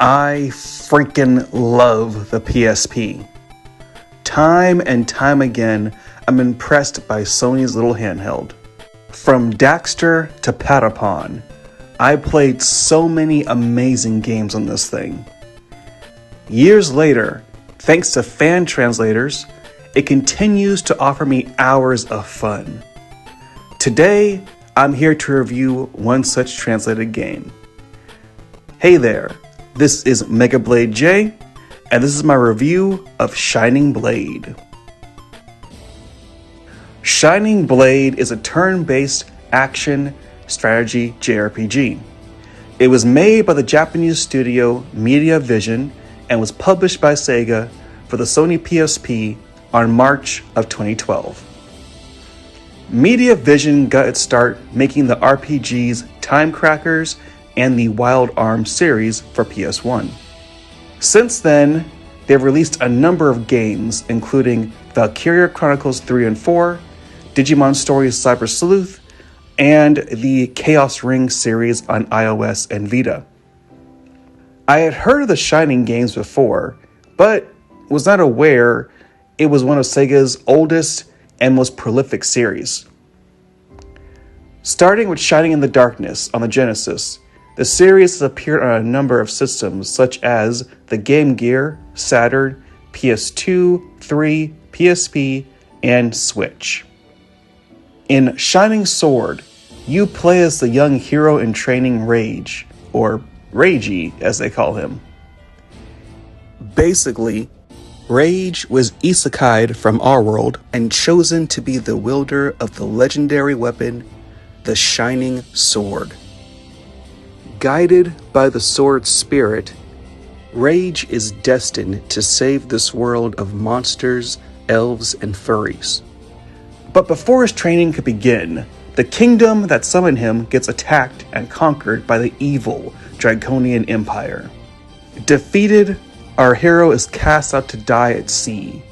I freaking love the PSP. Time and time again, I'm impressed by Sony's little handheld. From Daxter to Patapon, I played so many amazing games on this thing. Years later, thanks to fan translators, it continues to offer me hours of fun. Today, I'm here to review one such translated game. Hey there, this is Mega Blade J, and this is my review of Shining Blade. Shining Blade is a turn-based action strategy JRPG. It was made by the Japanese studio Media Vision and was published by Sega for the Sony PSP on March of 2012. Media Vision got its start making the RPGs Time Crackers and the Wild Arms series for PS1. Since then, they've released a number of games, including Valkyria Chronicles 3 and 4, Digimon Stories Cyber Sleuth, and the Chaos Ring series on iOS and Vita. I had heard of the Shining games before, but was not aware it was one of Sega's oldest and most prolific series. Starting with Shining in the Darkness on the Genesis, the series has appeared on a number of systems such as the Game Gear, Saturn, PS2, 3, PSP, and Switch. In Shining Sword, you play as the young hero in training Rage, or Ragey as they call him. Basically, Rage was isekai'd from our world and chosen to be the wielder of the legendary weapon, the Shining Sword. Guided by the sword's spirit, Rage is destined to save this world of monsters, elves, and furries. But before his training could begin, the kingdom that summoned him gets attacked and conquered by the evil Draconian Empire. Defeated, our hero is cast out to die at sea,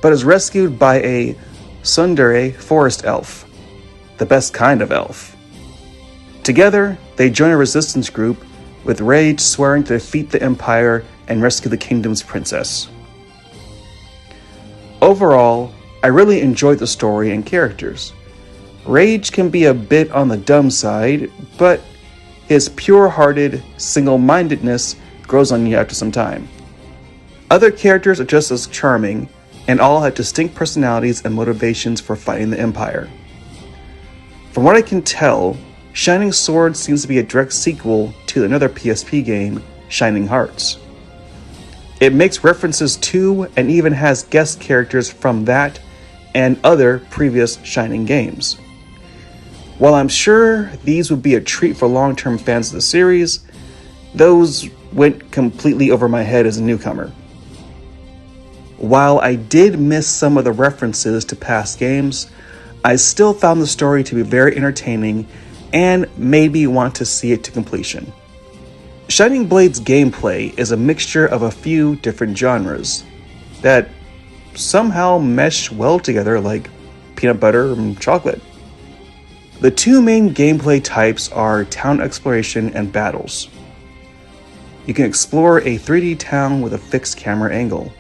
but is rescued by a tsundere forest elf, the best kind of elf. Together, they join a resistance group, with Rage swearing to defeat the Empire and rescue the kingdom's princess. Overall, I really enjoyed the story and characters. Rage can be a bit on the dumb side, but his pure-hearted single-mindedness grows on you after some time. Other characters are just as charming, and all have distinct personalities and motivations for fighting the Empire. From what I can tell, Shining Sword seems to be a direct sequel to another PSP game, Shining Hearts. It makes references to and even has guest characters from that and other previous Shining games. While I'm sure these would be a treat for long-term fans of the series, those went completely over my head as a newcomer. While I did miss some of the references to past games, I still found the story to be very entertaining and made me want to see it to completion. Shining Blade's gameplay is a mixture of a few different genres that somehow mesh well together like peanut butter and chocolate. The two main gameplay types are town exploration and battles. You can explore a 3D town with a fixed camera angle.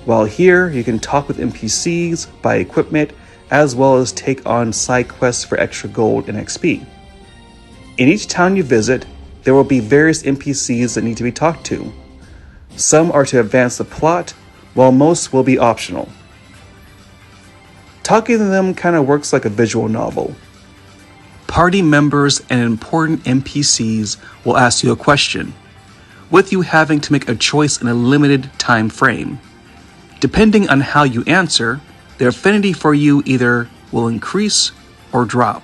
While here, you can talk with NPCs, buy equipment, as well as take on side quests for extra gold and XP. In each town you visit, there will be various NPCs that need to be talked to. Some are to advance the plot, while most will be optional. Talking to them kind of works like a visual novel. Party members and important NPCs will ask you a question, with you having to make a choice in a limited time frame. Depending on how you answer, their affinity for you either will increase or drop.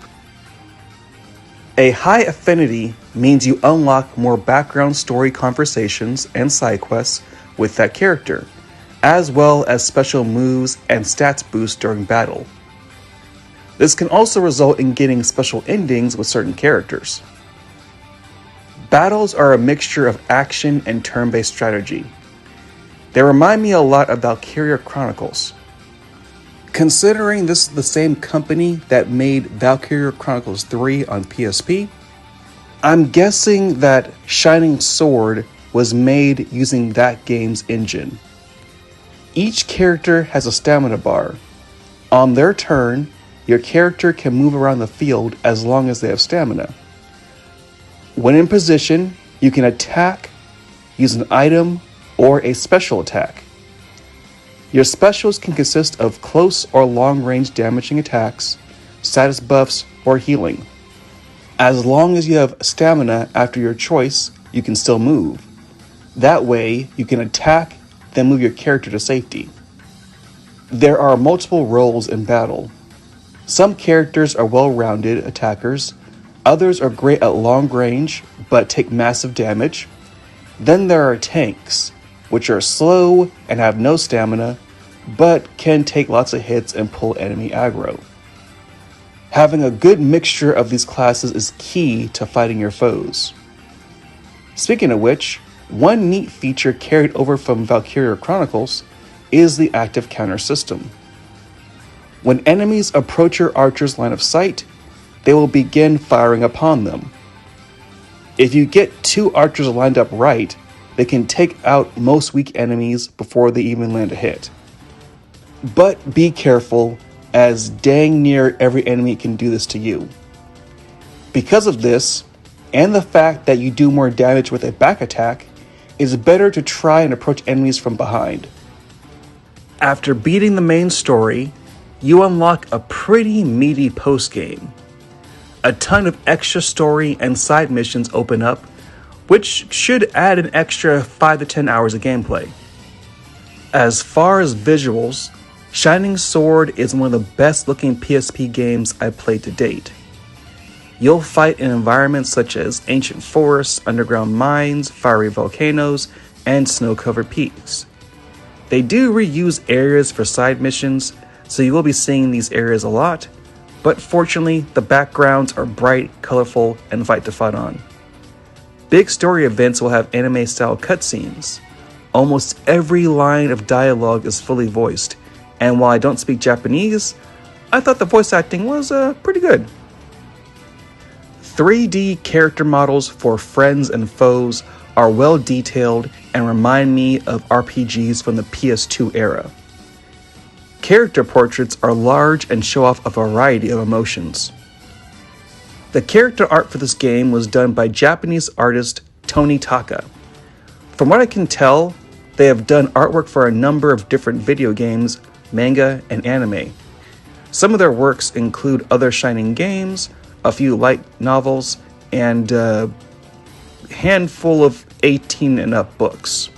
A high affinity means you unlock more background story conversations and side quests with that character, as well as special moves and stats boosts during battle. This can also result in getting special endings with certain characters. Battles are a mixture of action and turn-based strategy. They remind me a lot of Valkyria Chronicles. Considering this is the same company that made Valkyria Chronicles 3 on PSP, I'm guessing that Shining Sword was made using that game's engine. Each character has a stamina bar. On their turn, your character can move around the field as long as they have stamina. When in position, you can attack, use an item, or a special attack. Your specials can consist of close or long-range damaging attacks, status buffs, or healing. As long as you have stamina after your choice, you can still move. That way, you can attack, then move your character to safety. There are multiple roles in battle. Some characters are well-rounded attackers, others are great at long range, but take massive damage. Then there are tanks, which are slow and have no stamina, but can take lots of hits and pull enemy aggro. Having a good mixture of these classes is key to fighting your foes. Speaking of which, one neat feature carried over from Valkyria Chronicles is the active counter system. When enemies approach your archer's line of sight, they will begin firing upon them. If you get 2 archers lined up right, they can take out most weak enemies before they even land a hit. But be careful, as dang near every enemy can do this to you. Because of this, and the fact that you do more damage with a back attack, it's better to try and approach enemies from behind. After beating the main story, you unlock a pretty meaty post-game. A ton of extra story and side missions open up, which should add an extra 5 to 10 hours of gameplay. As far as visuals, Shining Sword is one of the best looking PSP games I've played to date. You'll fight in environments such as ancient forests, underground mines, fiery volcanoes, and snow-covered peaks. They do reuse areas for side missions, so you will be seeing these areas a lot, but fortunately the backgrounds are bright, colorful, and fight to fight on. Big story events will have anime-style cutscenes. Almost every line of dialogue is fully voiced, and while I don't speak Japanese, I thought the voice acting was pretty good. 3D character models for friends and foes are well detailed and remind me of RPGs from the PS2 era. Character portraits are large and show off a variety of emotions. The character art for this game was done by Japanese artist Tony Taka. From what I can tell, they have done artwork for a number of different video games, manga, and anime. Some of their works include other Shining games, a few light novels, and a handful of 18 and up books.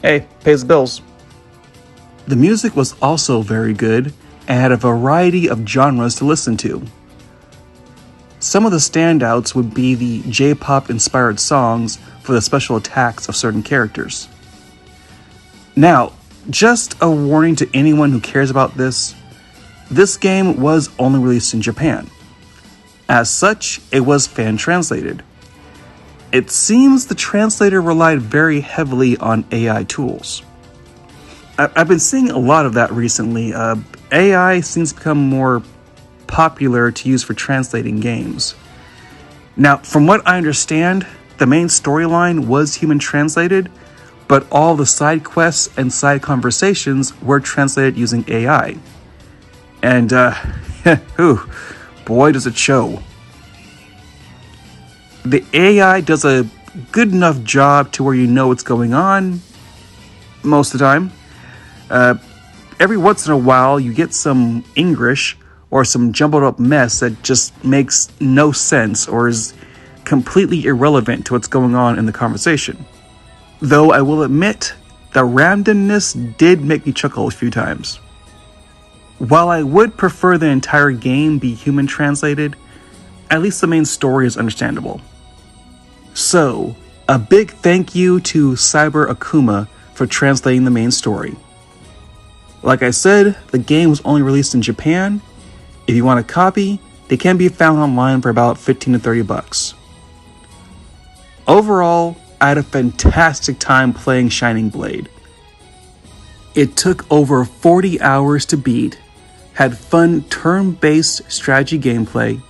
Hey, pays the bills. The music was also very good and had a variety of genres to listen to. Some of the standouts would be the J-pop inspired songs for the special attacks of certain characters. Now, just a warning to anyone who cares about this game was only released in Japan. As such, it was fan translated. It seems the translator relied very heavily on AI tools. I've been seeing a lot of that recently. AI seems to become more popular to use for translating games. Now, from what I understand, the main storyline was human translated, but all the side quests and side conversations were translated using AI. And, boy does it show. The AI does a good enough job to where you know what's going on most of the time. Every once in a while, you get some English or some jumbled up mess that just makes no sense or is completely irrelevant to what's going on in the conversation. Though I will admit, the randomness did make me chuckle a few times. While I would prefer the entire game be human translated, at least the main story is understandable. So, a big thank you to Cyber Akuma for translating the main story. Like I said, the game was only released in Japan. If you want a copy, they can be found online for about $15 to $30. Overall, I had a fantastic time playing Shining Blade. It took over 40 hours to beat, had fun turn-based strategy gameplay,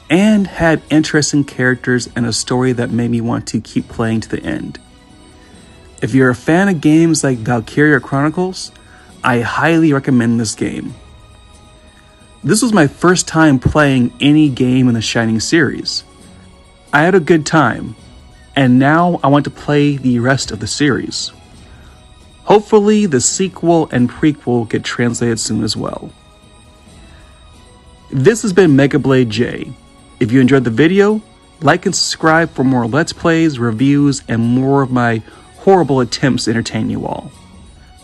and had interesting characters and a story that made me want to keep playing to the end. If you're a fan of games like Valkyria Chronicles, I highly recommend this game. This was my first time playing any game in the Shining series. I had a good time, and now I want to play the rest of the series. Hopefully the sequel and prequel get translated soon as well. This has been Megablade J. If you enjoyed the video, like and subscribe for more Let's Plays, reviews, and more of my horrible attempts to entertain you all.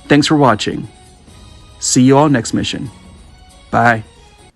Thanks for watching. See you all next mission. Bye.